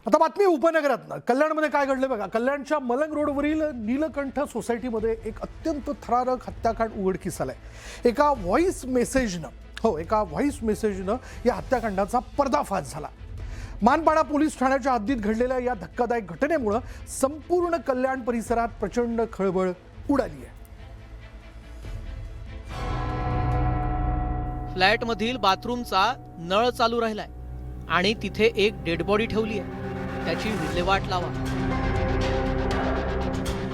आता बातमी उपनगरातनं कल्याणमध्ये काय घडलं बघा. कल्याणच्या मलंग रोडवरील नीलकंठ सोसायटीमध्ये एक अत्यंत थरारक हत्याकांड उघडकीस आलंय. एका व्हॉइस मेसेजनं या हत्याकांडाचा पर्दाफाश झाला. मानपाडा पोलीस ठाण्याच्या हद्दीत घडलेल्या या धक्कादायक घटनेमुळे संपूर्ण कल्याण परिसरात प्रचंड खळबळ उडाली आहे. फ्लॅटमधील बाथरूमचा नळ चालू राहिलाय आणि तिथे एक डेड बॉडी ठेवली आहे. त्याची विल्हेवाट लावा.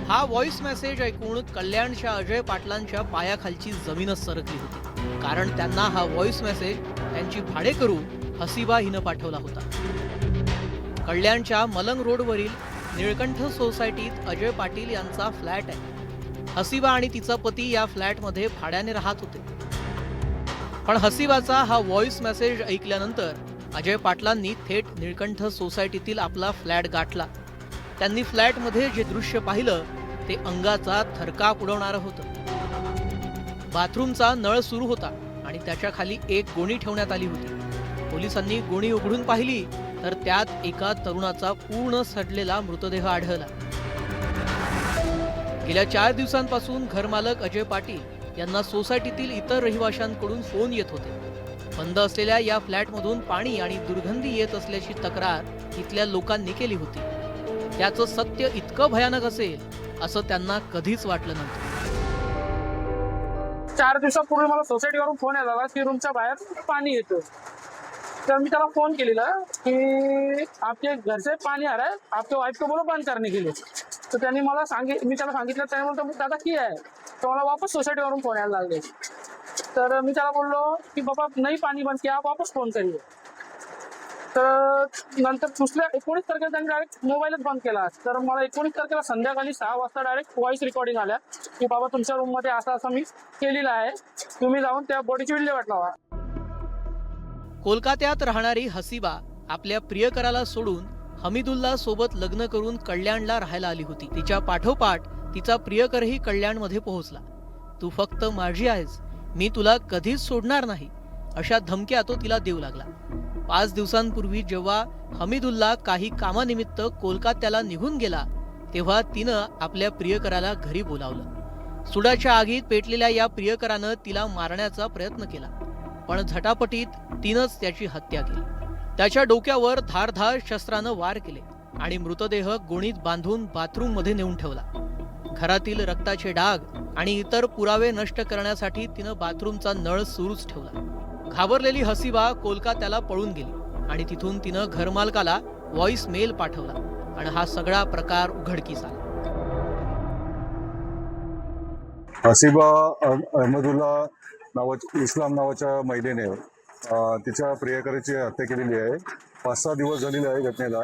हा व्हॉइस मेसेज ऐकून कल्याणच्या अजय पाटलांच्या पायाखालची जमीनच सरकली होती. कारण त्यांना हा व्हॉइस मेसेज त्यांची भाडेकरू हसीबा हिनं पाठवला होता. कल्याणच्या मलंग रोडवरील निळकंठ सोसायटीत अजय पाटील यांचा फ्लॅट आहे. हसीबा आणि तिचा पती या फ्लॅटमध्ये भाड्याने राहत होते. पण हसीबाचा हा व्हॉइस मेसेज ऐकल्यानंतर अजय पाटलांनी थेट निळकंठ सोसायटीतील आपला फ्लॅट गाठला. त्यांनी फ्लॅटमध्ये जे दृश्य पाहिलं ते अंगाचा थरकाप उडवणारं होतं. बाथरूमचा नळ सुरू होता आणि त्याच्या खाली एक गोणी ठेवण्यात आली होती. पोलिसांनी गोणी उघडून पाहिली तर त्यात एका तरुणाचा पूर्ण सडलेला मृतदेह आढळला. गेल्या 4 दिवसांपासून घरमालक अजय पाटील यांना सोसायटीतील इतर रहिवाशांकडून फोन येत होते. बंद असलेल्या या फ्लॅटमधून पाणी आणि दुर्गंधी येत असल्याची तक्रार इथल्या लोकांनी केली होती. त्याचं सत्य इतकं भयानक असेल असं त्यांना कधीच वाटलं नव्हतं. 4 दिवसापूर्वी मला सोसायटीवरून फोन आला की रूमच्या बाहेर पाणी येतं. तर मी त्याला फोन केलेला की आपके घर से पानी आ रहा है, आपके वाइफ को बोलो बंद करने के लिए. तर त्यांनी मला मी त्याला सांगितलं. त्याने बोलतो दादा की आहे. तर मला वापस सोसायटीवरून फोन यायला लागले. तर मी त्याला बोललो की बाबा नाही पाणी बंद किया, आप वापस फोन करिए. तर नंतर दुसऱ्या 19 तारखेला त्यांनी डायरेक्ट मोबाईलच बंद केला. तर मला 19 तारखेला संध्याकाळी 6 वाजता डायरेक्ट व्हॉइस रेकॉर्डिंग आल्या की बाबा तुमच्या रूममध्ये असं मी केलेलं आहे, तुम्ही जाऊन त्या बॉडीची विल्हेवाट लावा. कोलकात्यात राहणारी हसीबा आपल्या प्रियकराला सोडून हमीदुल्ला सोबत लग्न करून कल्याणला राहायला आली होती. तिच्या पाठोपाठ तिचा प्रियकरही कल्याणमध्ये पोहोचला. तू फक्त माझी आहेस, मी तुला कधीच सोडणार नाही, अशा धमक्या तो तिला देऊ लागला. 5 दिवसांपूर्वी जेव्हा हमीदुल्ला काही कामानिमित्त कोलकात्याला निघून गेला तेव्हा तिनं आपल्या प्रियकराला घरी बोलावलं. सुडाच्या आगीत पेटलेल्या या प्रियकरानं तिला मारण्याचा प्रयत्न केला, पण झटापटीत तिनंच त्याची हत्या केली. त्याच्या डोक्यावर धारधार शस्त्रानं वार केले आणि मृतदेह गोणीत बांधून बाथरूममध्ये नेऊन ठेवला. घरातील रक्ताचे डाग आणि इतर पुरावे नष्ट करण्यासाठी तिनं बाथरूमचा नळ सुरूच ठेवला. घाबरलेली हसीबा कोलकात्याला पळून गेली आणि तिथून तिनं घरमालकाला व्हॉइस मेल पाठवला आणि हा सगळा प्रकार उघडकीस आला. हसीबा अहमदुल्ला इस्लाम नावाच्या महिलेने तिच्या प्रियकराची हत्या केलेली आहे. 5-6 दिवस झालेले आहे घटनेला.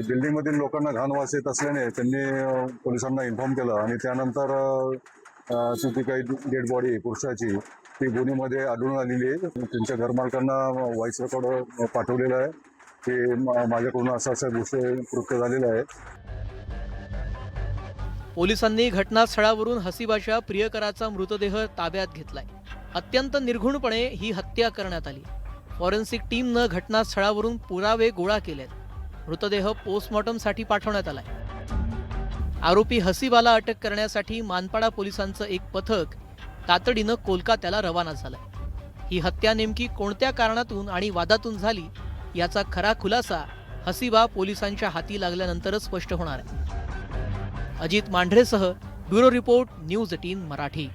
बिल्डिंगमधील लोकांना घाण वास येत असल्याने त्यांनी पोलिसांना इन्फॉर्म केलं आणि त्यानंतर ती काही डेड बॉडी पुरुषाची ती गोणीमध्ये आढळून आलेली आहे. त्यांच्या घरमालकांना व्हॉइस रेकॉर्ड पाठवलेला आहे की माझ्याकडून असं गोष्ट कृत्य झालेलं आहे. पोलिसांनी घटनास्थळावरून हसीबाच्या प्रियकराचा मृतदेह ताब्यात घेतलाय. अत्यंत निर्घुणपणे ही हत्या करण्यात आली. फॉरेन्सिक टीमनं घटनास्थळावरून पुरावे गोळा केलेत. मृतदेह पोस्टमॉर्टमसाठी पाठवण्यात आलाय. आरोपी हसीबाला अटक करण्यासाठी मानपाडा पोलिसांचं एक पथक तातडीनं कोलकात्याला रवाना झालंय. ही हत्या नेमकी कोणत्या कारणातून आणि वादातून झाली याचा खरा खुलासा हसीबा पोलिसांच्या हाती लागल्यानंतरच स्पष्ट होणार आहे. अजित मांढरेसह ब्युरो रिपोर्ट, न्यूज 18 मराठी.